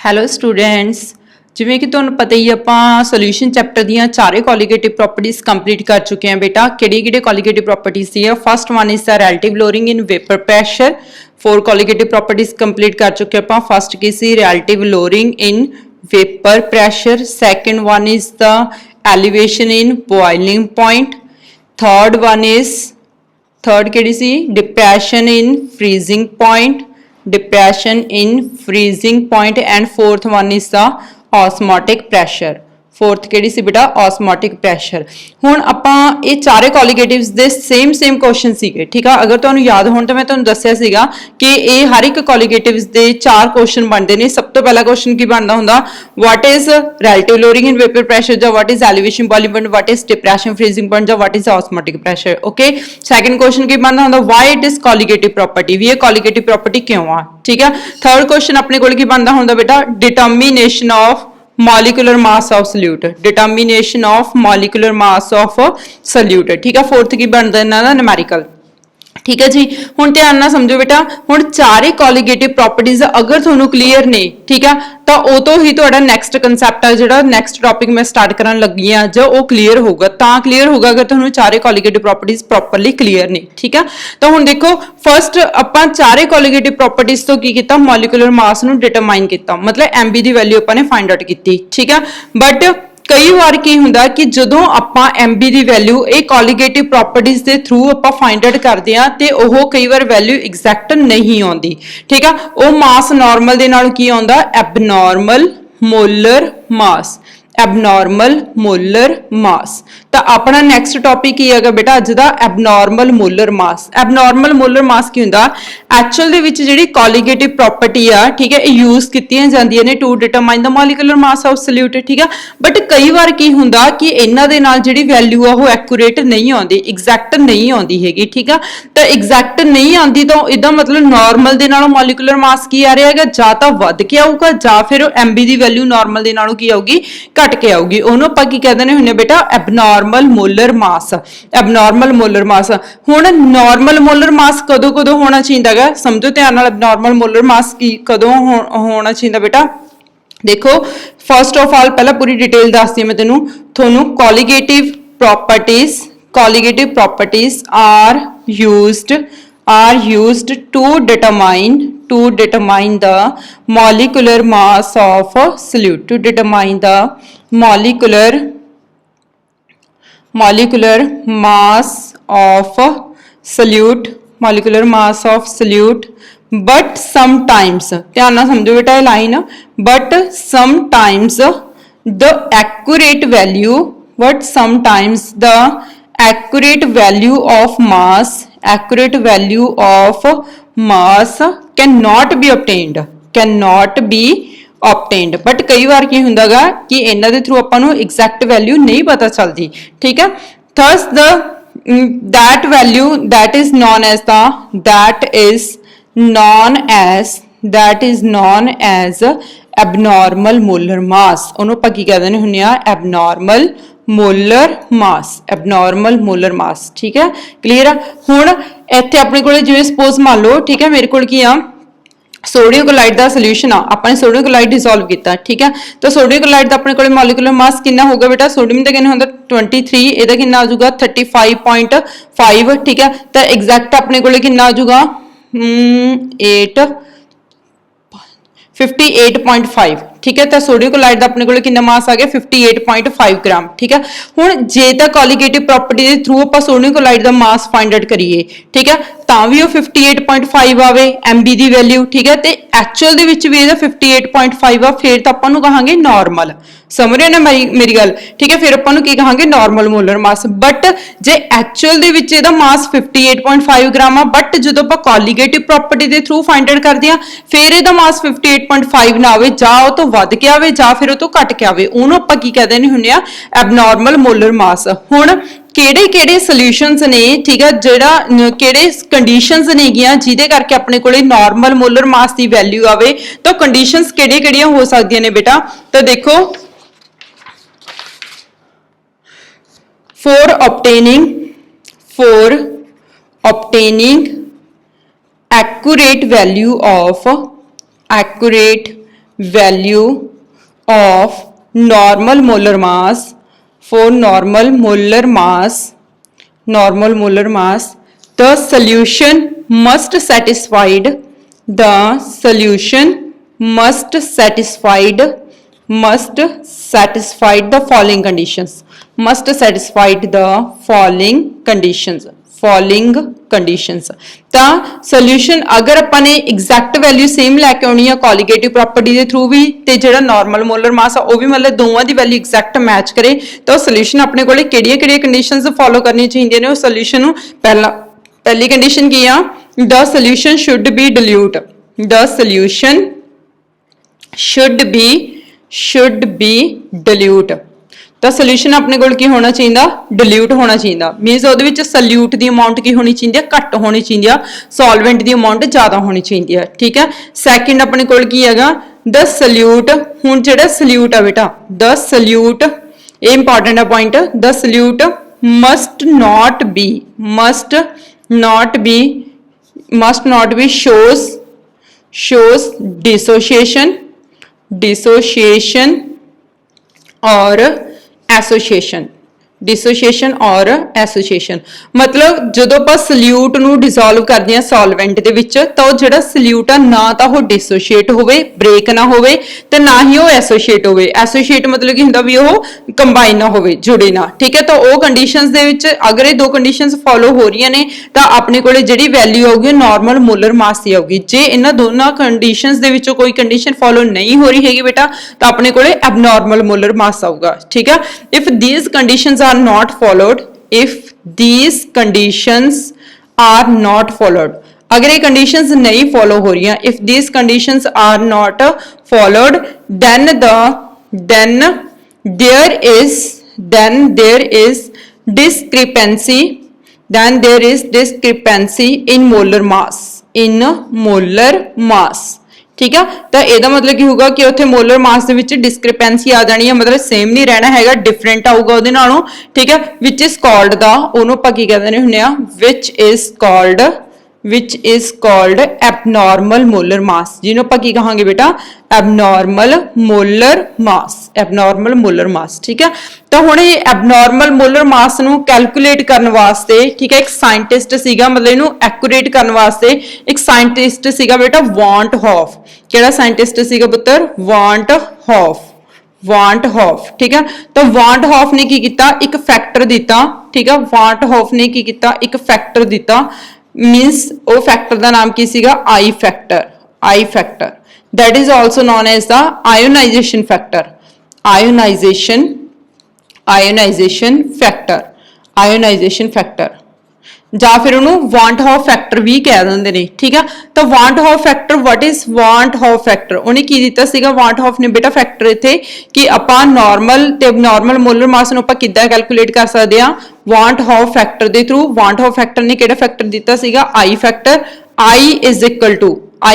Hello students, ਜਿਵੇਂ ਕਿ ਤੁਹਾਨੂੰ ਪਤਾ ਹੀ ਆਪਾਂ ਸੋਲੂਸ਼ਨ ਚੈਪਟਰ ਦੀਆਂ ਚਾਰੇ ਕੋਲੀਗੇਟਿਵ ਪ੍ਰੋਪਰਟੀਜ਼ ਕੰਪਲੀਟ ਕਰ ਚੁੱਕੇ ਹਾਂ ਬੇਟਾ। ਕਿਹੜੀ ਕੋਲੀਗੇਟਿਵ ਪ੍ਰੋਪਰਟੀਜ਼ ਸੀ? First one is the relative lowering in vapour pressure. 4 colligative properties complete ਕਰ ਚੁੱਕੇ ਆਪਾਂ। ਫਸਟ ਕੀ ਸੀ? Relative lowering in vapour pressure. Second one is the elevation in boiling point. Third one is third ਕਿਹੜੀ ਸੀ? Depression in freezing point, depression in freezing point. And fourth one is the osmotic pressure. Fourth ਕਿਹੜੀ ਸੀ ਬੇਟਾ? Osmotic pressure. ਹੁਣ ਆਪਾਂ ਇਹ ਚਾਰੇ ਕੋਲੀਗੇਟਿਵਸ ਦੇ ਸੇਮ क्वेश्चन ਸੀਗੇ, ठीक है। अगर ਤੁਹਾਨੂੰ याद ਹੋਣ ਤਾਂ ਮੈਂ ਤੁਹਾਨੂੰ ਦੱਸਿਆ ਸੀਗਾ ਕਿ ਇਹ ਹਰ ਇੱਕ ਕੋਲੀਗੇਟਿਵਸ ਦੇ 4 क्वेश्चन ਬਣਦੇ ਨੇ। ਸਭ ਤੋਂ ਪਹਿਲਾ क्वेश्चन ਕੀ ਬਣਦਾ ਹੁੰਦਾ? What is relative lowering in vapour pressure, ਜਾਂ what is elevation boiling point, what is depression freezing point, ਜਾਂ what is osmotic pressure. Okay, second question ਕੀ ਬਣਦਾ ਹੁੰਦਾ? Why it is colligative property, ਵੀ ਇਹ कोलीगेटिव प्रॉपर्टी ਕਿਉਂ ਆ, ठीक है। थर्ड क्वेश्चन ਆਪਣੇ ਕੋਲ ਕੀ ਬਣਦਾ ਹੁੰਦਾ ਬੇਟਾ? Determination of molecular mass of solute, determination of molecular mass of solute, ठीक है। फोर्थ की बनता है ना न्यूमेरिकल, ठीक है जी। हुण ध्यान नाल समझो बेटा, हुण चारे कोलीगेटिव प्रॉपर्टीज अगर तुहानू क्लीयर ने, ठीक है, तो वो तो ही तुहाडा नैक्सट कंसैप्ट है, जिहड़ा नैक्सट टॉपिक मैं स्टार्ट करन लगी हां, जो वो क्लीयर होगा। तां क्लीयर होगा अगर तुहानू चारे कोलीगेटिव प्रॉपर्टीज प्रॉपरली क्लीयर ने, ठीक है। तो हुण देखो, फस्ट आपां चारे कोलीगेटिव प्रॉपर्टीज तो की कीता? मॉलिक्यूलर मास नू डिटरमाइन कीता, मतलब MB दी वैल्यू आपां ने फाइंड आउट कीती, ठीक है। बट कई बार की हुंदा कि जदों आपां MB दी वैल्यू ये कोलीगेटिव प्रॉपर्टीज दे थ्रू आपां फाइंड आउट करदे हां ते ओह कई बार वैल्यू एग्जैक्ट नहीं आउंदी, ठीक है। वो मास नॉर्मल दे नाल की आउंदा? Abnormal molar mass, abnormal molar mass. तो अपना नैक्सट टॉपिक की है बेटा अज दा? Abnormal molar mass. Abnormal molar mass की हुंदा? एक्चुअल दे विच जिहड़ी कोलीगेटिव प्रॉपर्टी आ, ठीक है, यूज कीतियां जांदियां ने to determine the molecular mass of solute, ठीक है। बट कई बार की हुंदा कि इन्हां दे नाल जिहड़ी वैल्यू आ वो एक्यूरेट नहीं आउंदी, एग्जैक्ट नहीं आउंदी हैगी, ठीक है। तो एग्जैक्ट नहीं आउंदी तो इहदा मतलब नॉर्मल दे नालों मॉलिक्यूलर मास की आ रहा है, जां तां वध के आऊगा जां फिर MB दी वैल्यू नॉर्मल दे नालों की आऊगी? घट के आऊगी। ਉਹਨੂੰ ਆਪਾਂ ਕੀ ਕਹਿੰਦੇ ਹੁੰਦੇ ਬੇਟਾ? ਐਬਨੋਰਮਲ ਮੋਲਰ ਮਾਸ। ਐਬਨੋਰਮਲ ਮੋਲਰ ਮਾਸ। ਹੁਣ ਨਾਰਮਲ ਮੋਲਰ ਮਾਸ ਕਦੋਂ ਹੋਣਾ ਚਾਹੀਦਾ ਹੈਗਾ? ਸਮਝੋ ਧਿਆਨ ਨਾਲ, ਐਬਨੋਰਮਲ ਮੋਲਰ ਮਾਸ ਕੀ ਕਦੋਂ ਹੋਣਾ ਚਾਹੀਦਾ ਬੇਟਾ? ਦੇਖੋ, ਫਸਟ ਆਫ ਆਲ ਪਹਿਲਾਂ ਪੂਰੀ ਡਿਟੇਲ ਦੱਸਦੀ ਹਾਂ ਮੈਂ ਤੁਹਾਨੂੰ। Colligative properties are used to determine the molecular mass of solute, to determine the molecular mass of solute, but sometimes, ध्यान नाल समझो बेटा ये line, but sometimes the accurate value of mass cannot be obtained, but कई बार की हुंदा गा कि इन्हां दे थ्रू आपां नूं एग्जैक्ट वैल्यू नहीं पता चलदी, ठीक है। Thus that value that is known as abnormal molar mass, ਉਹਨੂੰ ਆਪਾਂ ਕੀ ਕਹਿੰਦੇ ਨੇ ਹੁੰਨੇ ਆ? abnormal molar mass, ठीक है। क्लियर है? हुण ਇੱਥੇ ਆਪਣੇ ਕੋਲੇ ਜਿਵੇਂ ਸਪੋਜ਼ ਮੰਨ ਲਓ, ठीक है, ਮੇਰੇ ਕੋਲ ਕੀ ਆ? सोडियम क्लोराइड का सोल्यूशन आ, अपने सोडियम क्लोराइड डिसोल्व किया, ठीक है। तो सोडियम क्लोराइड का अपने को मॉलिक्यूलर मास कितना होगा बेटा? सोडियम का कितना होगा? 23, ਇਹਦਾ कितना आ जाऊगा? 35.5, ठीक है। तो एग्जैक्ट अपने को कितना आ जाऊगा? 58.5, ठीक है। तो सोडियम क्लोराइड का अपने को कितना मास आ गया? 58.5 ग्राम, ठीक है। हुण जे तां कोलीगेटिव प्रॉपर्टी दे थ्रू आपां सोडियम क्लोराइड का मास फाइंड आउट करिए, ठीक है, तां भी वो 58.5 आवे MB दी वैल्यू, ठीक है। ते एक्चुअल दे विच भी ਇਹਦਾ 58.5 आ, फिर तां आपां नूं कहांगे नॉर्मल। समझ रहे हो ना मेरी गल, ठीक है। फिर आपां नूं की कहांगे? Normal molar mass. बट जे एक्चुअल दे विच ਇਹਦਾ मास 58.5 ग्राम आ, बट जदों आपां कोलीगेटिव प्रॉपर्टी दे थ्रू फाइंड आउट करदे आ, फिर ਇਹਦਾ मास 58.5 ना आवे, जां ਉਹ ਤੋਂ ਵੱਧ ਕੇ ਆਵੇ ਜਾਂ ਫਿਰ ਉਹ ਤੋਂ ਘਟ ਕੇ ਆਵੇ, ਉਹਨੂੰ ਆਪਾਂ ਕੀ ਕਹਿੰਦੇ ਨੇ ਹੁੰਨੇ ਆ? ਐਬਨੋਰਮਲ ਮੋਲਰ ਮਾਸ। ਹੁਣ ਕਿਹੜੇ ਸੋਲੂਸ਼ਨਸ ਨੇ, ਠੀਕ ਹੈ, ਜਿਹੜਾ ਕਿਹੜੇ ਕੰਡੀਸ਼ਨਸ ਨੇਗੀਆਂ ਜਿਹਦੇ ਕਰਕੇ ਆਪਣੇ ਕੋਲੇ ਨਾਰਮਲ ਮੋਲਰ ਮਾਸ ਦੀ ਵੈਲਿਊ ਆਵੇ? ਤਾਂ ਕੰਡੀਸ਼ਨਸ ਕਿਹੜੀਆਂ ਹੋ ਸਕਦੀਆਂ ਨੇ ਬੇਟਾ? ਤਾਂ ਦੇਖੋ, for obtaining accurate value value of normal molar mass for normal molar mass the solution must satisfied the following conditions ਤਾਂ ਸੋਲੂਸ਼ਨ ਅਗਰ ਆਪਾਂ ਨੇ ਐਗਜ਼ੈਕਟ ਵੈਲਿਊ ਸੇਮ ਲੈ ਕੇ ਆਉਣੀ ਆ ਕੋਲੀਗੇਟਿਵ ਪ੍ਰੋਪਰਟੀ ਦੇ ਥਰੂ ਵੀ ਤੇ ਜਿਹੜਾ ਨਾਰਮਲ ਮੋਲਰ ਮਾਸ ਆ ਉਹ ਵੀ ਮਤਲਬ ਦੋਵਾਂ ਦੀ ਵੈਲਿਊ ਐਗਜ਼ੈਕਟ ਮੈਚ ਕਰੇ ਤਾਂ ਸੋਲੂਸ਼ਨ ਆਪਣੇ ਕੋਲੇ ਕਿਹੜੀਆਂ ਕੰਡੀਸ਼ਨਸ ਫੋਲੋ ਕਰਨੀਆਂ ਚਾਹੀਦੀਆਂ ਨੇ ਉਹ ਸੋਲੂਸ਼ਨ ਨੂੰ ਪਹਿਲੀ ਕੰਡੀਸ਼ਨ ਕੀ ਆ the solution should be dilute ਤਾਂ ਸੋਲੂਸ਼ਨ ਆਪਣੇ ਕੋਲ ਕੀ ਹੋਣਾ ਚਾਹੀਦਾ ਡਿਲੂਟ ਹੋਣਾ ਚਾਹੀਦਾ ਮੀਨਸ ਉਹਦੇ ਵਿੱਚ ਸੋਲਿਊਟ ਦੀ ਅਮਾਉਂਟ ਕੀ ਹੋਣੀ ਚਾਹੀਦੀ ਹੈ ਘੱਟ ਹੋਣੀ ਚਾਹੀਦੀ ਆ ਸੋਲਵੈਂਟ ਦੀ ਅਮਾਉਂਟ ਜ਼ਿਆਦਾ ਹੋਣੀ ਚਾਹੀਦੀ ਹੈ ਠੀਕ ਹੈ ਸੈਕਿੰਡ ਆਪਣੇ ਕੋਲ ਕੀ ਹੈਗਾ ਦ ਸੋਲਿਊਟ ਹੁਣ ਜਿਹੜਾ ਸੋਲਿਊਟ ਆ ਬੇਟਾ ਦ ਸੋਲਿਊਟ ਇਹ ਇੰਪੋਰਟੈਂਟ ਆ point the solute must not be shows dissociation or association ਮਤਲਬ ਜਦੋਂ ਆਪਾਂ ਸੋਲਿਊਟ ਨੂੰ ਡਿਸੋਲਵ ਕਰਦੇ ਹਾਂ ਸੋਲਵੈਂਟ ਦੇ ਵਿੱਚ ਤਾਂ ਉਹ ਜਿਹੜਾ ਸੋਲਿਊਟ ਆ ਨਾ ਤਾਂ ਉਹ ਡਿਸੋਸ਼ੀਏਟ ਹੋਵੇ ਬ੍ਰੇਕ ਨਾ ਹੋਵੇ ਤੇ ਨਾ ਹੀ ਉਹ ਐਸੋਸ਼ੀਏਟ ਹੋਵੇ ਐਸੋਸ਼ੀਏਟ ਮਤਲਬ ਕੀ ਹੁੰਦਾ ਵੀ ਉਹ ਕੰਬਾਈਨ ਨਾ ਹੋਵੇ ਜੁੜੇ ਨਾ ਠੀਕ ਹੈ ਤਾਂ ਉਹ ਕੰਡੀਸ਼ਨਸ ਦੇ ਵਿੱਚ ਅਗਰ ਇਹ ਦੋ ਕੰਡੀਸ਼ਨਸ ਫੋਲੋ ਹੋ ਰਹੀਆਂ ਨੇ ਤਾਂ ਆਪਣੇ ਕੋਲੇ ਜਿਹੜੀ ਵੈਲਿਊ ਆਊਗੀ ਨਾਰਮਲ ਮੋਲਰ ਮਾਸ ਦੀ ਆਊਗੀ ਜੇ ਇਹਨਾਂ ਦੋਨਾਂ ਕੰਡੀਸ਼ਨਸ ਦੇ ਵਿੱਚੋਂ ਕੋਈ ਕੰਡੀਸ਼ਨ ਫੋਲੋ ਨਹੀਂ ਹੋ ਰਹੀ ਹੈਗੀ ਬੇਟਾ ਤਾਂ ਆਪਣੇ ਕੋਲੇ ਐਬਨੋਰਮਲ ਮੋਲਰ ਮਾਸ ਆਊਗਾ ਠੀਕ ਹੈ if these conditions are not followed अगर ये conditions नहीं follow हो रही हैं if these conditions are not followed then there is discrepancy in molar mass ठीक है तो ਇਹਦਾ ਮਤਲਬ ਕੀ ਹੋਊਗਾ ਕਿ ਉੱਥੇ ਮੋਲਰ ਮਾਸ ਦੇ ਵਿੱਚ ਡਿਸਕ੍ਰਿਪੈਂਸੀ ਆ ਜਾਣੀ ਹੈ ਮਤਲਬ ਸੇਮ ਨਹੀਂ ਰਹਿਣਾ ਹੈਗਾ ਡਿਫਰੈਂਟ ਆਊਗਾ ਉਹਦੇ ਨਾਲੋਂ ਠੀਕ ਹੈ which is called ਦਾ ਉਹਨੂੰ ਆਪਾਂ ਕੀ ਕਹਿੰਦੇ ਹੁੰਦੇ ਆ which is called abnormal molar mass ਜਿਹਨੂੰ ਆਪਾਂ ਕੀ ਕਹਾਂਗੇ ਬੇਟਾ abnormal molar mass ਠੀਕ ਹੈ ਤਾਂ ਹੁਣ ਇਹ abnormal molar mass ਨੂੰ ਕੈਲਕੂਲੇਟ ਕਰਨ ਵਾਸਤੇ ਠੀਕ ਹੈ ਇੱਕ ਸਾਇੰਟਿਸਟ ਸੀਗਾ ਮਤਲਬ ਇਹਨੂੰ ਐਕੂਰੇਟ ਕਰਨ ਵਾਸਤੇ ਇੱਕ ਸਾਇੰਟਿਸਟ ਸੀਗਾ ਬੇਟਾ ਵਾਂਟ ਹੌਫ ਕਿਹੜਾ ਸਾਇੰਟਿਸਟ ਸੀਗਾ ਪੁੱਤਰ ਵਾਂਟ ਹੌਫ ਠੀਕ ਹੈ ਤਾਂ ਵਾਂਟ ਹੌਫ ਨੇ ਕੀ ਕੀਤਾ ਇੱਕ ਫੈਕਟਰ ਦਿੱਤਾ ਠੀਕ ਹੈ ਵਾਂਟ ਹੌਫ ਨੇ ਕੀ ਕੀਤਾ ਇੱਕ ਫੈਕਟਰ ਦਿੱਤਾ means ਉਹ ਫੈਕਟਰ ਦਾ ਨਾਮ ਕੀ ਸੀਗਾ I factor that is also known as the ionization factor ਜਾਂ ਫਿਰ ਉਹਨੂੰ ਵਾਂਟ ਹੌਫ ਫੈਕਟਰ ਵੀ ਕਹਿ ਦਿੰਦੇ ਨੇ ਠੀਕ ਆ ਤਾਂ van't Hoff factor what is van't Hoff factor ਉਹਨੇ ਕੀ ਦਿੱਤਾ ਸੀਗਾ ਵਾਂਟ ਹੌਫ ਨੇ ਬੇਟਾ ਫੈਕਟਰ ਇੱਥੇ ਕਿ ਆਪਾਂ ਨਾਰਮਲ ਤੇ ਅਬਨੋਰਮਲ ਮੋਲਰ ਮਾਸ ਨੂੰ ਆਪਾਂ ਕਿੱਦਾਂ ਕੈਲਕੂਲੇਟ ਕਰ ਸਕਦੇ ਆ ਵਾਂਟ ਹੌਫ ਫੈਕਟਰ ਦੇ ਥਰੂ ਵਾਂਟ ਹੌਫ ਫੈਕਟਰ ਨੇ ਕਿਹੜਾ ਫੈਕਟਰ ਦਿੱਤਾ ਸੀਗਾ I ਫੈਕਟਰ I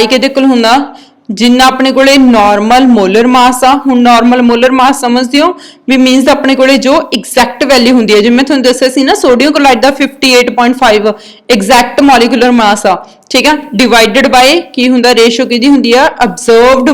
ਕਿਹਦੇ ਕੋਲ ਹੁੰਦਾ ਜਿੰਨਾ ਆਪਣੇ ਕੋਲੇ ਨਾਰਮਲ ਮੋਲਰ ਮਾਸ ਆ ਹੁਣ ਨਾਰਮਲ ਮੋਲਰ ਮਾਸ ਸਮਝਦੇ ਹੋ ਵੀ ਮੀਨਸ ਆਪਣੇ ਕੋਲੇ ਜੋ ਐਗਜ਼ੈਕਟ ਵੈਲਿਊ ਹੁੰਦੀ ਹੈ ਜਿਵੇਂ ਮੈਂ ਤੁਹਾਨੂੰ ਦੱਸਿਆ ਸੀ ਨਾ ਸੋਡੀਅਮ ਕਲੋਰਾਈਡ ਦਾ 58.5 ਐਗਜ਼ੈਕਟ ਮੋਲੀਕੂਲਰ ਮਾਸ ਆ ਠੀਕ ਆ ਡਿਵਾਈਡਡ ਬਾਈ ਕੀ ਹੁੰਦਾ ਰੇਸ਼ੋ ਕਿਹਦੀ ਹੁੰਦੀ ਆ ਅਬਜ਼ਰਵਡ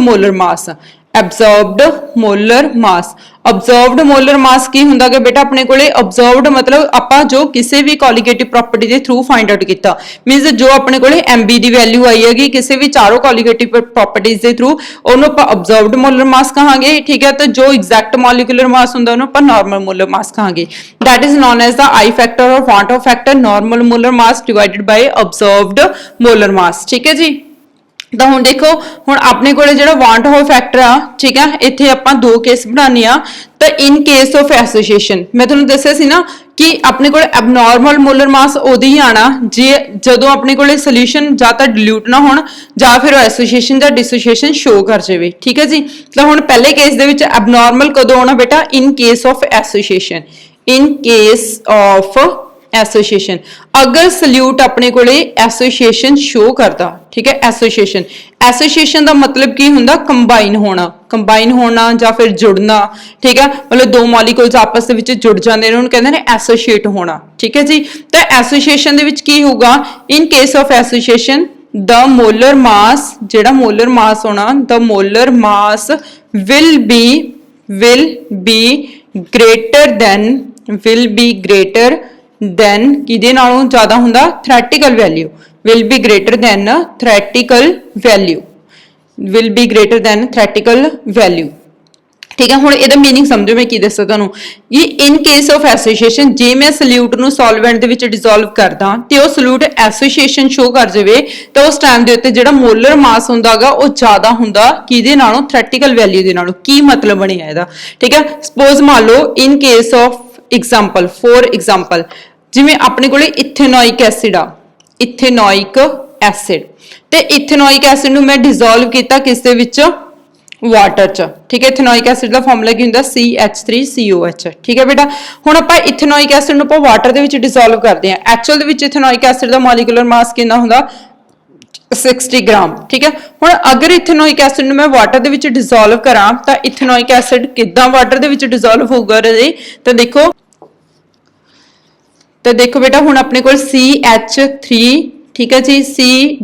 ਮੋਲਰ ਮਾਸ ਕੀ ਹੁੰਦਾ ਕਿ ਬੇਟਾ ਆਪਣੇ ਕੋਲੇ ਅਬਜ਼ਰਵਡ ਮਤਲਬ ਆਪਾਂ ਜੋ ਕਿਸੇ ਵੀ ਕੋਲੀਗੇਟਿਵ ਪ੍ਰੋਪਰਟੀ ਦੇ ਥਰੂ ਫਾਈਂਡ ਆਊਟ ਕੀਤਾ ਮੀਨਸ ਜੋ ਆਪਣੇ ਕੋਲੇ MB ਦੀ ਵੈਲਿਊ ਆਈ ਹੈਗੀ ਕਿਸੇ ਵੀ ਚਾਰੋਂ ਕੋਲੀਗੇਟਿਵ ਪ੍ਰੋਪਰਟੀਜ਼ ਦੇ ਥਰੂ ਉਹਨੂੰ ਆਪਾਂ ਅਬਜ਼ਰਵਡ ਮੋਲਰ ਮਾਸ ਕਹਾਂਗੇ ਠੀਕ ਹੈ ਤਾਂ ਜੋ ਐਗਜ਼ੈਕਟ ਮੋਲੀਕੂਲਰ ਮਾਸ ਹੁੰਦਾ ਉਹਨੂੰ ਆਪਾਂ ਨਾਰਮਲ ਮੋਲਰ ਮਾਸ ਕਹਾਂਗੇ that is known as the I factor or want of factor normal molar mass divided by observed molar mass ਠੀਕ ਹੈ ਜੀ ਤਾਂ ਹੁਣ ਦੇਖੋ ਹੁਣ ਆਪਣੇ ਕੋਲੇ ਜਿਹੜਾ ਵਾਂਟ ਹੌਫ ਫੈਕਟਰ ਆ ਠੀਕ ਹੈ ਇੱਥੇ ਆਪਾਂ ਦੋ ਕੇਸ ਬਣਾਉਣੇ ਆ ਤਾਂ ਇਨ ਕੇਸ ਆਫ ਐਸੋਸੀਏਸ਼ਨ ਮੈਂ ਤੁਹਾਨੂੰ ਦੱਸਿਆ ਸੀ ਨਾ ਕਿ ਆਪਣੇ ਕੋਲ ਐਬਨੋਰਮਲ ਮੋਲਰ ਮਾਸ ਉਦੋਂ ਹੀ ਆਣਾ ਜੇ ਜਦੋਂ ਆਪਣੇ ਕੋਲੇ ਸੋਲੂਸ਼ਨ ਜਾਂ ਤਾਂ ਡਿਲੂਟ ਨਾ ਹੋਣ ਜਾਂ ਫਿਰ ਐਸੋਸੀਏਸ਼ਨ ਜਾਂ ਡਿਸੋਸੀਏਸ਼ਨ ਸ਼ੋ ਕਰ ਜਾਵੇ ਠੀਕ ਹੈ ਜੀ ਤਾਂ ਹੁਣ ਪਹਿਲੇ ਕੇਸ ਦੇ ਵਿੱਚ ਐਬਨੋਰਮਲ ਕਦੋਂ ਆਉਣਾ ਬੇਟਾ in case of association association अगर सल्यूट अपने कोले एसोसिएशन शो करता ठीक है एसोसिएशन दा मतलब की हुंदा कंबाइन होना या फिर जुड़ना ठीक है मतलब दो मॉलिक्यूल्स आपस दे विच जुड़ जांदे ने उन्हें कहंदे ने एसोसिएट होना ठीक है जी तो एसोसिएशन दे विच की होगा इन case of association the molar mass ਜਿਹੜਾ molar mass ਹੋਣਾ the molar mass will be greater than ਕਿਹਦੇ ਨਾਲੋਂ ਜ਼ਿਆਦਾ ਹੁੰਦਾ theoretical value will be greater than theoretical value ठीक है। हुण इहदा मीनिंग समझो मैं की दस्सां तुहानूं कि इन केस ऑफ एसोसीएशन जे मैं सल्यूट नूं सॉल्वेंट दे विच डिसोल्व करदा ते ओह सल्यूट एसोसीएशन शो कर जावे तो उस टाइम दे उत्ते जिहड़ा मोलर मास हुंदागा ओह ज़्यादा हुंदा किहदे नालों थ्योरेटिकल वैल्यू दे नालों। की मतलब बनिया इहदा ठीक है। सपोज मान लो in case of example for example जिवें अपने कोले इथेनॉइक एसिड आ इथेनॉइक एसिड ते इथेनॉइक एसिड नूं मैं डिसोल्व कीता किस दे विच वाटर च ठीक है। इथेनॉइक एसिड का फॉर्मूला की होंगे CH3COH ठीक है बेटा। हुण आपां इथेनॉइक एसिड नूं वाटर दे विच डिसोल्व करते हैं एक्चुअल दे विच इथेनॉइक एसिड का मॉलिक्यूलर मास कितना हुंदा 60 ग्राम ठीक है। हुण अगर इथेनॉइक एसिड नूं मैं वाटर दे विच डिसोल्व करां तां इथेनॉइक एसिड किदां वाटर दे विच डिसोल्व होगा रे तो देखो बेटा हुण अपने कोल CH3 ठीक है जी C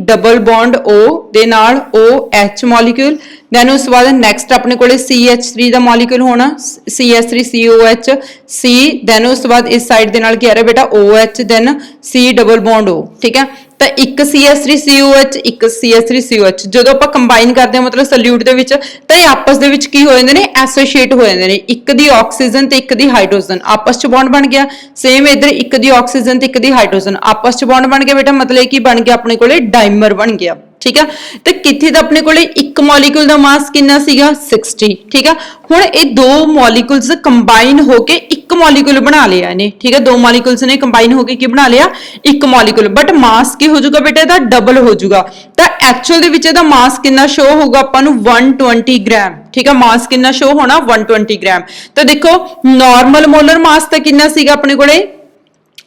डबल बॉन्ड O दे नाल OH मॉलिक्यूल दैन उस बाद नैक्सट अपने को CH3 का मॉलिक्यूल होना CH3COH C दैन उस बाद इस साइड दे नाल की आ रहा बेटा OH then C double bond O ठीक है। तो एक CH3COH एक CH3COH जो आप कंबाइन करते हैं मतलब सल्यूट दे विच तो ये आपस दे विच की हो जांदे ने एसोसीएट हो जांदे ने एक दी ऑक्सीजन ते एक दी हाइड्रोजन आपस च बॉन्ड बन गया सेम इधर एक दी ऑक्सीजन ते एक दी हाइड्रोजन आपस च बॉन्ड बन गया बेटा मतलब की बन गया अपने कोले डाइमर बन गया ठीक है। तो किथे दा अपने कोले एक मॉलिक्यूल दा मास कितना सीगा 60 ठीक है। हुण ये दो मॉलिक्यूल्स कंबाइन होके एक मॉलिक्यूल बना लिया ने ठीक है। दो मॉलिक्यूल्स ने कंबाइन होके की बना लिया एक मॉलिक्यूल बट मास की हो जाऊगा बेटा इहदा डबल हो जाऊगा। तो एक्चुअल दे विच इहदा मास कितना शो होगा आपां नूं 120 ग्राम ठीक है। मास कितना शो होना 120 ग्राम। तो देखो नॉर्मल मोलर मास तो कितना सीगा अपने कोले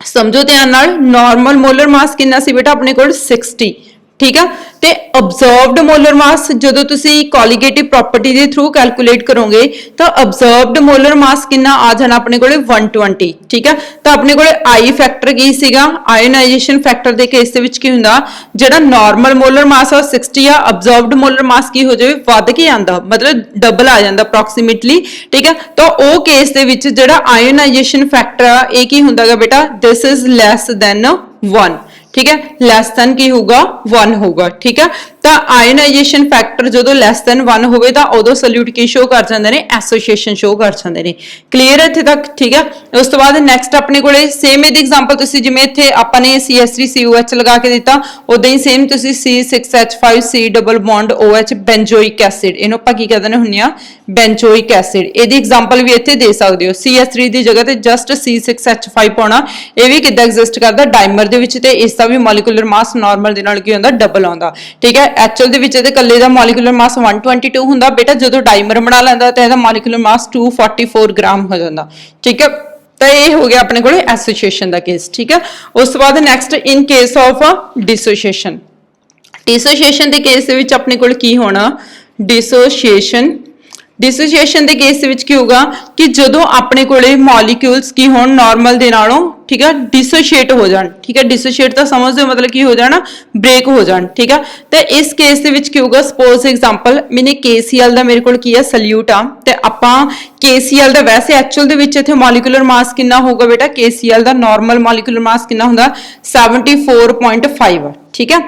समझो ध्यान नाल नॉर्मल मोलर मास कितना सी बेटा अपने कोल 60 ठीक है। ते ऑब्जर्व्ड मोलर मास जो तुसी कोलिगेटिव प्रॉपर्टी के थ्रू कैलकुलेट करोगे तो ऑब्जर्व्ड मोलर मास कितना आ जाना अपने कोले 120 ठीक है। तो अपने कोले आई फैक्टर की सीगा आयोनाइजेशन फैक्टर दे केस दे विच की हुंदा जेड़ा नॉर्मल मोलर मास है 60 आ ऑब्जर्व्ड मोलर मास की हो जाए वध के आंदा मतलब डबल आ जांदा अप्रोक्सीमेटली ठीक है। तो ओ केस दे विच जेड़ा आयोनाइजेशन फैक्टर आ ए की हुंदागा बेटा दिस इज लेस देन 1 ठीक है। लेस देन की होगा 1 होगा ठीक है। तो आयोनाइजेशन फैक्टर जो लेस देन 1 होवे तां उदों सल्यूट की शो कर जांदे ने एसोसीएशन शो कर जांदे ने। क्लीयर है इत्थे तक ठीक है। उस तो बाद नैक्सट अपने कोले सेम इहदी एग्जांपल तुसीं जिवें इत्थे आपां ने CH3COH लगा के दिता उदां ही सेम तुसीं C6H5C double bond OH benzoic acid इहनूं आपां की कहदे हुंदे आ बेंजोइक एसिड इहदी एग्जांपल भी इत्थे दे सकदे हो। CH3 दी जगह ते जस्ट C6H5 पाउणा इह भी किदां एग्जिस्ट करदा डाइमर दे विच ते इसदा भी मॉलिक्यूलर मास नॉर्मल दे नाल की हुंदा डबल आउंदा ठीक है। एक्चुअल दे विच इहदे कल्ले दा मॉलिक्यूलर मास 122 हुंदा बेटा जदों डाइमर बना लैंदा ते इहदा मॉलिक्यूलर मास 244 ग्राम हो जांदा ठीक है। तो ये हो गया अपने कोले एसोसीएशन दा केस ठीक है। उस तो बाद next in case of dissociation दे केस दे विच अपने कोल की होना डिसोसीएशन दे केस दे विच की होगा कि जदों अपने कोले मॉलिक्यूल्स की होण नॉर्मल दे नालों ठीक है डिसोशिएट हो जान ठीक है। डिसोशिएट तो समझ दो मतलब की हो जाना ब्रेक हो जान ठीक है। तो इस केस दे विच की होगा सपोज एग्जांपल मैंने KCl दा मेरे कोल की है सल्यूट आ ते आपां KCl दा वैसे एक्चुअल दे विच इत्थे मॉलिक्यूलर मास कितना होगा बेटा KCl दा नॉर्मल मॉलिक्यूलर मास कितना हुंदा 74.5 ठीक है।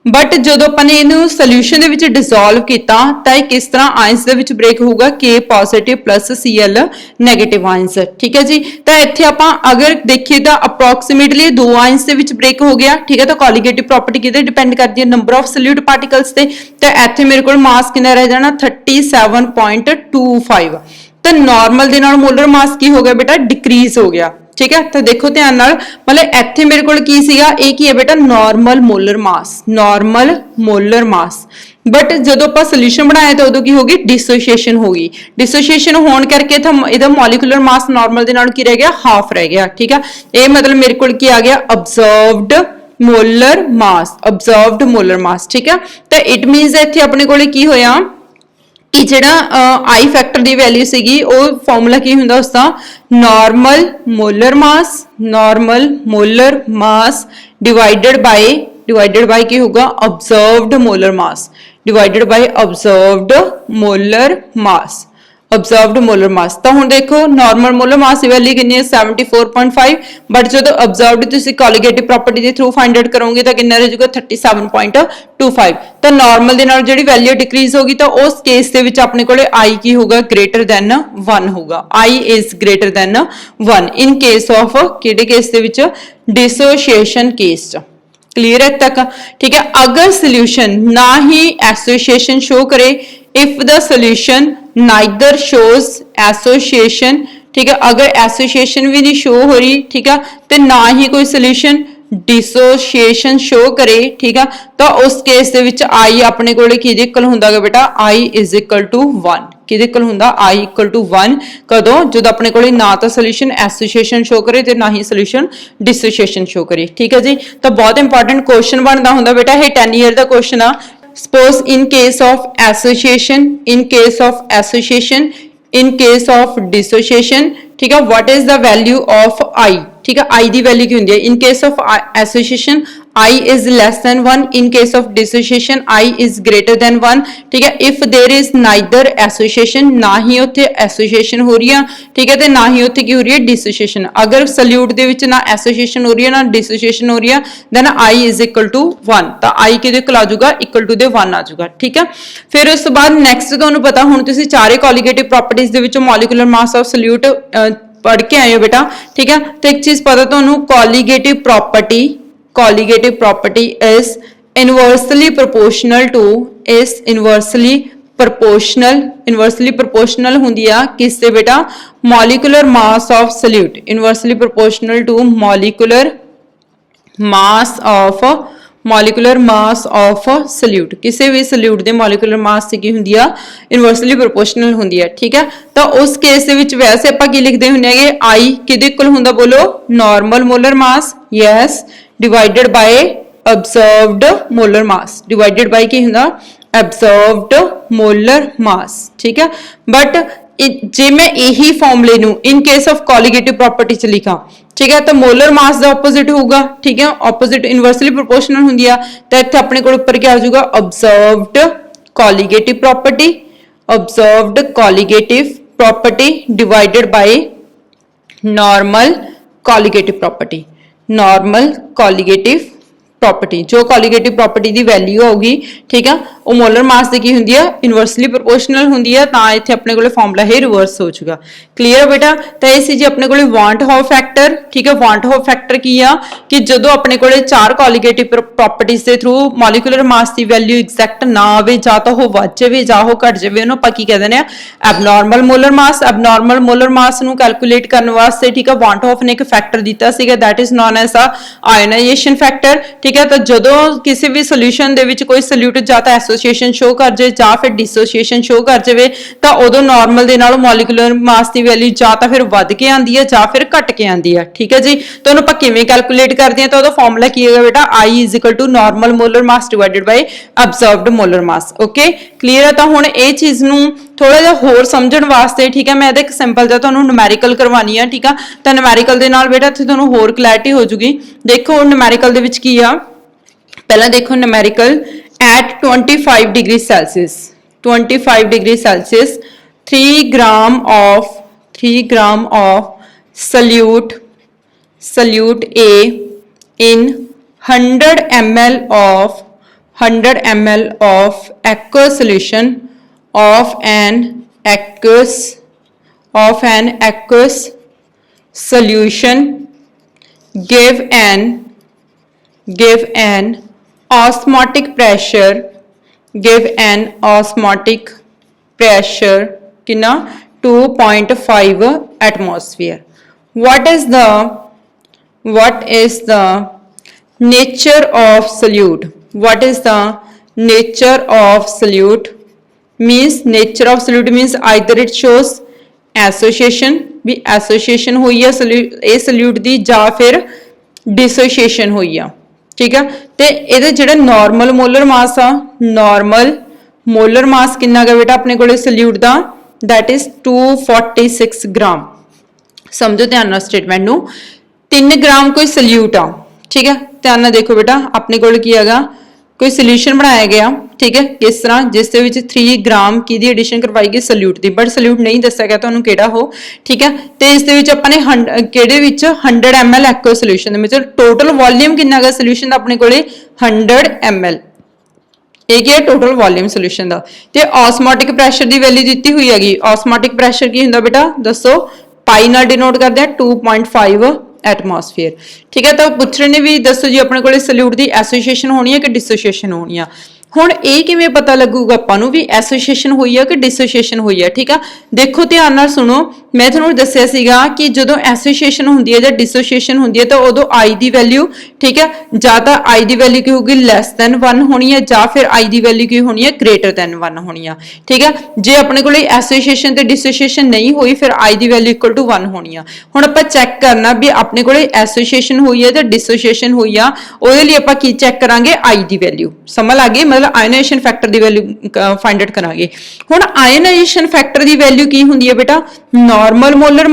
बट जो अपने इनू सोल्यूशन दे विच डिसोल्व किया तो किस तरह आयंस दे विच ब्रेक होगा K positive plus Cl negative ions ठीक है जी। तो इत्थे आपां अगर देखिए तो अप्रोक्सीमेटली 2 आयंस दे विच ब्रेक हो गया ठीक है। तो कोलिगेटिव प्रॉपर्टी किहदे डिपेंड करती है नंबर ऑफ सल्यूट पार्टिकल्स ते। तो इत्थे मेरे कोल मास कितना रह जाना 37.25 तो नॉर्मल दे नाल मोलर मास की हो गया बेटा डिक्रीज हो गया ठीक है। तो देखो ध्यान नाल मतलब इत्थे मेरे कोल की सीगा ए की है बेटा नॉर्मल मोलर मास बट जदों आपां सोल्यूशन बनाया तो उदों की होगी डिसोसीएशन होगी। डिसोसीएशन होने करके इहदा मॉलिक्यूलर मास नॉर्मल दे नाल की रह गया हाफ रह गया ठीक है। ये मतलब मेरे कोल की आ गया ऑब्जर्व्ड मोलर मास ठीक है। तो इट मीनस इत्थे अपने कोले की होया कि जिहड़ा आई फैक्टर दी वैल्यू सीगी वो फॉर्मूला की हुंदा उसदा normal molar mass divided by divided by की होगा observed molar mass, divided by observed molar mass, observed molar mass. तो हुण देखो नॉर्मल मोलर मास की वैल्यू कितनी है 74.5, बट जो ऑब्जर्व्ड तुसी कोलिगेटिव प्रॉपर्टी के थ्रू फाइंड आउट करोगे तो कितना रह जाएगा 37.25। तो नॉर्मल दे नाल जिहड़ी वैल्यू डिक्रीज होगी तो उस केस दे विच अपने कोले आई की होगा ग्रेटर दैन 1 होगा, I is greater than 1 in case of किहड़े केस दे विच डिसोसिएशन केस च। क्लियर है तक? ठीक है। अगर सोल्यूशन ना ही एसोसिएशन शो करे, if the solution neither shows association, ठीक है, अगर एसोसिएशन भी नहीं शो हो रही, ठीक है, तो ना ही कोई सोल्यूशन डिसोसिएशन शो करे, ठीक है, तो उस केस दे विच आई अपने कोले किहदे इक्वल हुंदा है बेटा, I is equal to 1। किहदे equal हुंदा? आई इक्वल टू 1 कदों? जदों अपने कोले ना तो सोल्यूशन एसोसिएशन शो करे ते ना ही सोल्यूशन डिसोसिएशन शो करे। ठीक है जी। तो बहुत इंपॉर्टेंट क्वेश्चन बनता हुंदा बेटा, ये 10 ईयर दा क्वेश्चन आ। Suppose in case of association, in case of association, in case of dissociation, ठीक है, what is the value of I? ठीक है, I दी वैल्यू की होंदी है? In case of association, I is less than 1. In case of dissociation, I is greater than 1. ठीक है, if there is neither association, ना ही उत्थे association हो रही है, ठीक है, ते ना ही उत्थे की हो रही है dissociation। अगर सल्यूट दे विच ना association हो रही है ना dissociation हो रही है, then I is equal to 1। तो I किहदे कोल आ जाऊगा? इक्वल टू दे 1 आ जाऊगा। ठीक है। फिर उस तो बाद नेक्स्ट तुहानू पता हुण तुसीं चारे कोलिगेटिव प्रॉपर्टीज दे विचों मॉलिक्यूलर मास ऑफ सल्यूट पढ़ के आए हो बेटा। ठीक है। तो एक चीज पता तुहानू, colligative property is inversely proportional हुंदी आ किससे बेटा? Molecular mass of solute, inversely proportional to molecular mass of solute. किसी भी सल्यूट दे मॉलिक्यूलर मास से की हुंदी आ? इनवर्सली प्रोपोर्शनल हुंदी है। ठीक है। तो उस केस दे विच वैसे आपां की लिखदे हुंदे हैगे, आई किहदे इक्वल हुंदा? बोलो, normal molar mass, yes, divided by observed molar mass, divided bye की हुंदा? ऑब्जर्व्ड मोलर मास। ठीक है। बट जे मैं यही फॉर्मूले नू इन केस ऑफ कोलिगेटिव प्रॉपर्टी च लिखा, ठीक है, तो मोलर मास का ऑपोजिट होगा। ठीक है, ऑपोजिट इनवर्सली प्रोपोर्शनल हुंदी आ, तो इत्थे अपने कोल ऊपर क्या आ जाऊगा? Observed colligative property divided by normal colligative property. जो कोलिगेटिव प्रॉपर्टी की वैल्यू होगी, ठीक है, वो मोलर मास की हुंदी है? इनवर्सली प्रोपोर्शनल हुंदी है। तां इत्थे अपने कोले फॉर्मूला है रिवर्स हो चुका। क्लियर बेटा? तो ये सी जी अपने कोले वांट हॉफ फैक्टर। ठीक है, वांट हॉफ फैक्टर की आ कि जदों अपने कोले चार कोलिगेटिव प्रॉपर्टीज के थ्रू मॉलिक्यूलर मास की वैल्यू एग्जैक्ट ना आवे, जा तो वो वध जावे जा वो घट जावे, उन्होंने आपां की कह दिंदे आ abnormal molar mass. Abnormal molar mass नूं कैलकुलेट करने वास्ते, ठीक है, वांट हॉफ ने एक फैक्टर दिता सीगा, that is known as a ionisation factor. ठीक है, तो जदों किसी भी सोल्यूशन दे विच कोई सल्यूट जा तां एसोसिएशन शो कर जाए जा फिर डिसोसिएशन शो कर जाए, तो उदों नॉर्मल दे नालों मॉलिक्यूलर मास की वैल्यू जा तां फिर वध के आंदी है जा फिर घट के आंदी है। ठीक है जी। तो उन्होंने आपां किवें कैलकुलेट करदे हां? तो उहदा फार्मूला की है बेटा? I is equal to normal molar mass divided by observed molar mass. Okay, clear है? तो हुण इह चीज नूं थोड़ा जिहा होर समझण वास्ते, ठीक है, मैं एक सिंपल जिहा तुहानूं न्यूमेरिकल करवानी है। ठीक है, तो न्यूमेरिकल दे नाल बेटा इत्थे तुहानूं होर क्लैरिटी हो जूगी। देखो न्यूमेरिकल दे विच की आ, पहला देखो numerical at 25 degree Celsius 3 gram of solute A in 100 ml of aqueous solution of an aqueous solution give an osmotic pressure कितना? 2.5 atmosphere. What is the nature of solute? What is the nature of solute? Nature of solute means either it shows association, भी association हुई है solute दी, जा फिर dissociation हुई है। ठीक है, तो ये जो नॉर्मल मोलर मास आ, नॉर्मल मोलर मास कितना गा बेटा अपने को सल्यूट का? दैट इज 246 ग्राम। समझो ध्यान नाल स्टेटमेंट नूं। 3 ग्राम कोई सल्यूट आ, ठीक है, ध्यान नाल देखो बेटा अपने कोल की हैगा कोई सोल्यूशन बनाया गया ठीक है किस तरह जिस दे विच 3 ग्राम की दी एडिशन करवाई गई सल्यूट दी बट सल्यूट नहीं दस्सिया गया तुहानूं किहड़ा हो ठीक है ते इस दे विच आपां ने किहड़े विच 100 ml एक्वा सोल्यूशन दे विच टोटल वॉल्यूम किन्ना है सोल्यूशन दा अपने कोले 100 ml एक है टोटल वॉल्यूम सोल्यूशन दा ते ऑस्मोटिक प्रेशर दी वैल्यू दित्ती हुई हैगी ऑस्मोटिक प्रेशर की हुंदा बेटा दसो पाई नाल डिनोट करदे हैं 2.5 एटमॉस्फेयर ठीक है तो पूछ रहे ने भी दसो जी अपने कोले सल्यूट दी एसोसिएशन होनी है कि डिसोसिएशन होनी है हुण ये किवें पता लगूगा आपां नूं भी एसोसिएशन हुई है कि डिसोसिएशन हुई है ठीक है देखो ध्यान नाल सुनो मैं तुहानूं दस्सिया सीगा कि जदों एसोसिएशन हुंदी है जां डिसोसिएशन हुंदी है तो उदों आई दी वैल्यू ठीक है जां तां आई दी वैल्यू की होगी लैस दैन 1 होनी है जां फिर आई दी वैल्यू की होनी है ग्रेटर दैन 1 होनी है ठीक है जे अपने कोले एसोसिएशन ते डिसोसिएशन नहीं हुई फिर आई दी वैल्यू इक्वल टू 1 होनी है हुण आपां चैक करना भी अपने कोले एसोसिएशन हुई है ते डिसोसिएशन हुई आ ਉਹਦੇ ਲਈ ਆਪਾਂ ਕੀ ਚੈੱਕ ਕਰਾਂਗੇ आई ਦੀ ਵੈਲਿਊ ਸਮਝ ਆ ਗਈ ਮਤਲਬ ਆਇਓਨਾਈਜੇਸ਼ਨ ਫੈਕਟਰ ਦੀ ਵੈਲਿਊ ਫਾਈਂਡ ਆਊਟ ਕਰਾਂਗੇ ਹੁਣ ਆਇਓਨਾਈਜੇਸ਼ਨ ਫੈਕਟਰ ਦੀ ਵੈਲਿਊ ਕੀ ਹੁੰਦੀ ਹੈ ਬੇਟਾ normal molar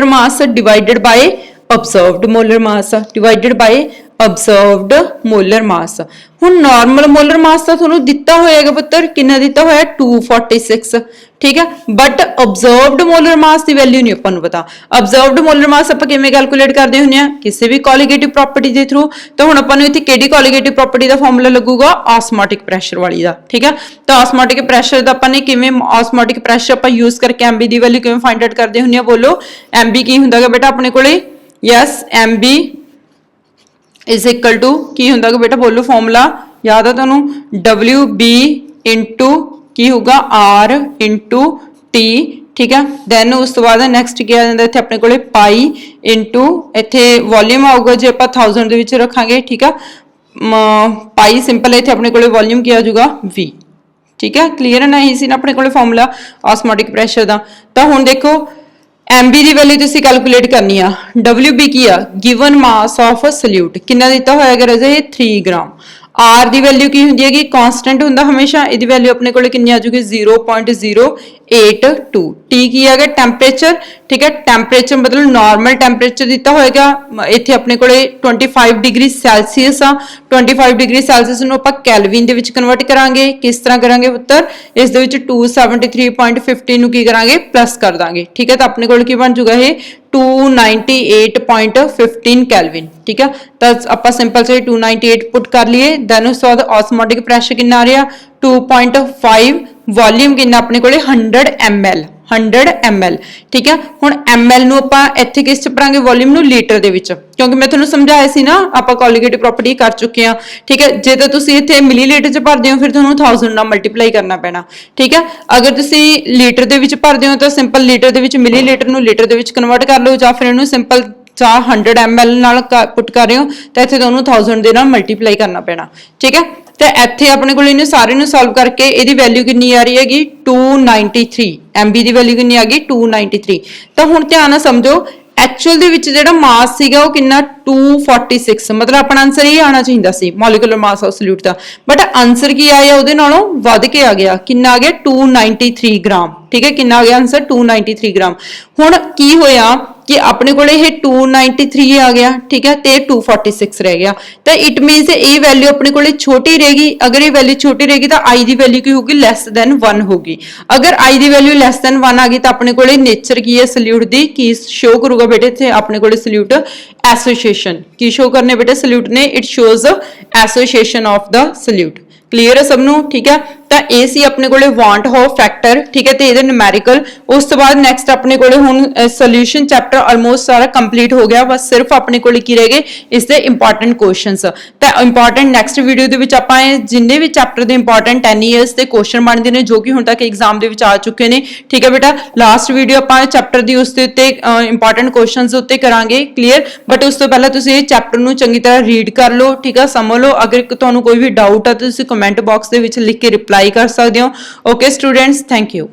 mass divided by observed molar mass divided by observed molar mass ਹੁਣ ਨਾਰਮਲ ਮੋਲਰ ਮਾਸ ਤਾਂ ਤੁਹਾਨੂੰ ਦਿੱਤਾ ਹੋਏਗਾ ਪੁੱਤਰ ਕਿੰਨਾ ਦਿੱਤਾ ਹੋਇਆ 246 ਠੀਕ ਹੈ but observed molar mass the value ਨਹੀਂ ਆਪਾਂ ਨੂੰ ਪਤਾ observed molar mass ਆਪਾਂ ਕਿਵੇਂ ਕੈਲਕੂਲੇਟ ਕਰਦੇ ਹੁੰਦੇ ਆ ਕਿਸੇ ਵੀ ਕੋਲੀਗੇਟਿਵ ਪ੍ਰੋਪਰਟੀ ਦੇ ਥਰੂ ਤਾਂ ਹੁਣ ਆਪਾਂ ਨੂੰ ਇੱਥੇ ਕਿਹੜੀ ਕੋਲੀਗੇਟਿਵ ਪ੍ਰੋਪਰਟੀ ਦਾ ਫਾਰਮੂਲਾ ਲੱਗੂਗਾ ਆਸਮੋਟਿਕ ਪ੍ਰੈਸ਼ਰ ਵਾਲੀ ਦਾ ਠੀਕ ਹੈ ਤਾਂ ਆਸਮੋਟਿਕ ਪ੍ਰੈਸ਼ਰ ਦਾ ਆਪਾਂ ਨੇ ਕਿਵੇਂ ਆਸਮੋਟਿਕ ਪ੍ਰੈਸ਼ਰ ਆਪਾਂ ਯੂਜ਼ ਕਰਕੇ MB ਦੀ ਵੈਲਿਊ ਕਿਵੇਂ ਫਾਈਂਡ ਆਊਟ ਕਰਦੇ ਹੁੰਦੇ ਆ ਬੋਲੋ MB ਕੀ ਹੁੰਦਾਗਾ ਬੇਟਾ ਆਪਣੇ ਕੋਲੇ yes MB is equal to की हुंदा बेटा बोलो फॉर्मूला याद है तुहानू WB इंटू की होगा R इंटू T ठीक है दैन उस तो बाद नैक्सट क्या आ जाता इत्थे अपने कोले पाई इंटू इत्थे वॉल्यूम आऊगा जे आपां 1000 दे विच रखांगे ठीक है पाई सिंपल इत्थे अपने कोले वॉल्यूम क्या आ जाऊगा V ठीक है क्लीयर है ना इसी ना अपने कोले फॉर्मूला ऑस्मोटिक प्रेशर दा तां हुण देखो MB ਦੀ ਵੈਲਿਊ ਤੁਸੀਂ ਕੈਲਕੂਲੇਟ ਕਰਨੀ ਆ WB ਕੀ ਆ ਗਿਵਨ ਮਾਸ ਆਫ ਸੋਲਿਊਟ ਕਿੰਨਾ ਦਿੱਤਾ ਹੋਇਆਗਾ ਰਾਜੇ 3 ਗ੍ਰਾਮ R ਦੀ ਵੈਲਿਊ ਕੀ ਹੁੰਦੀ ਹੈਗੀ ਕਾਂਸਟੈਂਟ ਹੁੰਦਾ ਹਮੇਸ਼ਾ ਇਹਦੀ ਵੈਲਿਊ ਆਪਣੇ ਕੋਲੇ ਕਿੰਨੀ ਆ ਜੂਗੀ 0.082 T ਕੀ ਹੈਗਾ ਟੈਂਪਰੇਚਰ ਠੀਕ ਹੈ ਟੈਂਪਰੇਚਰ ਮਤਲਬ ਨਾਰਮਲ ਟੈਂਪਰੇਚਰ ਦਿੱਤਾ ਹੋਏਗਾ ਇੱਥੇ ਆਪਣੇ ਕੋਲੇ 25 ਡਿਗਰੀ ਸੈਲਸੀਅਸ ਆ 25 ਡਿਗਰੀ ਸੈਲਸੀਅਸ ਨੂੰ ਆਪਾਂ ਕੈਲਵਿਨ ਦੇ ਵਿੱਚ ਕਨਵਰਟ ਕਰਾਂਗੇ ਕਿਸ ਤਰ੍ਹਾਂ ਕਰਾਂਗੇ ਪੁੱਤਰ ਇਸ ਦੇ ਵਿੱਚ 273.50 ਨੂੰ ਕੀ ਕਰਾਂਗੇ ਪਲੱਸ ਕਰ ਦਾਂਗੇ ਠੀਕ ਹੈ ਤਾਂ ਆਪਣੇ ਕੋਲ ਕੀ ਬਣ ਜੂਗਾ ਇਹ 298.15 केल्विन ठीक है तो आप सिंपल से 298 पुट कर लिए दैन उस बाद ऑस्मोटिक प्रेशर कितना आ रहा 2.5 वॉल्यूम कितना अपने को 100 ml ठीक है हुण ml ਨੂੰ ਆਪਾਂ ਇੱਥੇ ਕਿਸ ਚ ਪੜਾਂਗੇ ਵੋਲਿਊਮ ਨੂੰ ਲੀਟਰ ਦੇ ਵਿੱਚ ਕਿਉਂਕਿ ਮੈਂ ਤੁਹਾਨੂੰ ਸਮਝਾਇਆ ਸੀ ਨਾ ਆਪਾਂ ਕੋਲੀਗੇਟਿਵ ਪ੍ਰੋਪਰਟੀ ਕਰ ਚੁੱਕੇ ਆ ਠੀਕ ਹੈ ਜੇ ਤਾਂ ਤੁਸੀਂ ਇੱਥੇ ਮਿਲੀਲੀਟਰ ਚ ਭਰਦੇ ਹੋ ਫਿਰ ਤੁਹਾਨੂੰ 1000 ਨਾਲ ਮਲਟੀਪਲਾਈ ਕਰਨਾ ਪੈਣਾ ਠੀਕ ਹੈ ਅਗਰ ਤੁਸੀਂ ਲੀਟਰ ਦੇ ਵਿੱਚ ਭਰਦੇ ਹੋ ਤਾਂ ਸਿੰਪਲ ਲੀਟਰ ਦੇ ਵਿੱਚ ਮਿਲੀਲੀਟਰ ਨੂੰ ਲੀਟਰ ਦੇ ਵਿੱਚ ਕਨਵਰਟ ਕਰ ਲਓ ਜਾਂ ਫਿਰ ਇਹਨੂੰ ਸਿੰਪਲ 100 ml ਨਾਲ ਪੁੱਟ ਕਰ ਰਹੇ ਹੋ ਤਾਂ ਇੱਥੇ ਤੁਹਾਨੂੰ 1000 ਦੇ ਨਾਲ ਮਲਟੀਪਲਾਈ ਕਰਨਾ ਪੈਣਾ ਠੀਕ ਹੈ ਤੇ ਇੱਥੇ ਆਪਣੇ ਕੋਲ ਇਹਨੂੰ ਸਾਰੇ ਨੂੰ ਸੋਲਵ ਕਰਕੇ ਇਹਦੀ ਵੈਲਿਊ ਕਿੰਨੀ ਆ ਰਹੀ ਹੈਗੀ 293 MB ਦੀ ਵੈਲਿਊ ਕਿੰਨੀ ਆ ਗਈ 293 ਤਾਂ ਹੁਣ ਧਿਆਨ ਨਾਲ ਸਮਝੋ ਐਕਚੁਅਲ ਦੇ ਵਿੱਚ ਜਿਹੜਾ ਮਾਸ ਸੀਗਾ ਉਹ ਕਿੰਨਾ 246 ਮਤਲਬ ਆਪਣਾ ਆਨਸਰ ਇਹ ਆਣਾ ਚਾਹੀਦਾ ਸੀ ਮੋਲੀਕੂਲਰ ਮਾਸ ਆਫ ਸੋਲਿਊਟ ਦਾ ਬਟ ਆਨਸਰ ਕੀ ਆਇਆ ਉਹਦੇ ਨਾਲੋਂ ਵੱਧ ਕੇ ਆ ਗਿਆ ਕਿੰਨਾ ਆ ਗਿਆ 293 ਗ੍ਰਾਮ ਠੀਕ ਹੈ ਕਿੰਨਾ ਆ ਗਿਆ ਆਨਸਰ 293 ਗ੍ਰਾਮ ਹੁਣ ਕੀ ਹੋਇਆ कि अपने को 293 आ गया ठीक है ते 246 रह गया तो इट मीनस ये वैल्यू अपने को छोटी रहेगी अगर ये वैल्यू छोटी रहेगी तो आई की वैल्यू की होगी लैस दैन 1 होगी अगर आई की वैल्यू लैस दैन 1 आ गई तो अपने को नेचर की है सल्यूट की की शो करूगा बेटे इतने अपने को सल्यूट एसोसिएशन की शो करने बेटे सल्यूट ने it shows association of the solute clear है सबनों ठीक है ਤਾਂ ਇਹ ਸੀ ਆਪਣੇ ਕੋਲੇ ਵਾਂਟ ਹੋ ਫੈਕਟਰ ਠੀਕ ਹੈ ਤੇ ਇਹਦੇ ਨਿਊਮੈਰੀਕਲ ਉਸ ਤੋਂ ਬਾਅਦ ਨੈਕਸਟ ਆਪਣੇ ਕੋਲੇ ਹੁਣ ਸੋਲੂਸ਼ਨ ਚੈਪਟਰ ਆਲਮੋਸਟ ਸਾਰਾ ਕੰਪਲੀਟ ਹੋ ਗਿਆ ਬਸ ਸਿਰਫ ਆਪਣੇ ਕੋਲੇ ਕੀ ਰਹਿ ਗਏ ਇਸ ਦੇ ਇੰਪੋਰਟੈਂਟ ਕੁਐਸਚਨਸ ਤਾਂ ਇੰਪੋਰਟੈਂਟ ਨੈਕਸਟ ਵੀਡੀਓ ਦੇ ਵਿੱਚ ਆਪਾਂ ਜਿੰਨੇ ਵੀ ਚੈਪਟਰ ਦੇ ਇੰਪੋਰਟੈਂਟ 10 ਇਅਰਸ ਦੇ ਕੁਐਸਚਨ ਬਣਦੇ ਨੇ ਜੋ ਕਿ ਹੁਣ ਤੱਕ ਐਗਜ਼ਾਮ ਦੇ ਵਿੱਚ ਆ ਚੁੱਕੇ ਨੇ ਠੀਕ ਹੈ ਬੇਟਾ ਲਾਸਟ ਵੀਡੀਓ ਆਪਾਂ ਚੈਪਟਰ ਦੀ ਉਸ ਦੇ ਉੱਤੇ ਇੰਪੋਰਟੈਂਟ ਕੁਐਸਚਨਸ ਉੱਤੇ ਕਰਾਂਗੇ ਕਲੀਅਰ ਬਟ ਉਸ ਤੋਂ ਪਹਿਲਾਂ ਤੁਸੀਂ ਇਹ ਚੈਪਟਰ ਨੂੰ ਚੰਗੀ ਤਰ੍ਹਾਂ ਰੀਡ ਕਰ ਲਓ ਠੀਕ ਹੈ ਸਮਝ ਲਓ ਅਗਰ ਤੁਹਾਨੂੰ ਕੋਈ ਵੀ ਡਾਊਟ ਆ ਤਾਂ ਤੁਸੀਂ ਕਮੈਂਟ ਬਾਕਸ ਦੇ ਵਿੱਚ ਲਿਖ ਕੇ ਰਿਪਲਾਈ कर सकते हो ओके स्टूडेंट्स थैंक यू।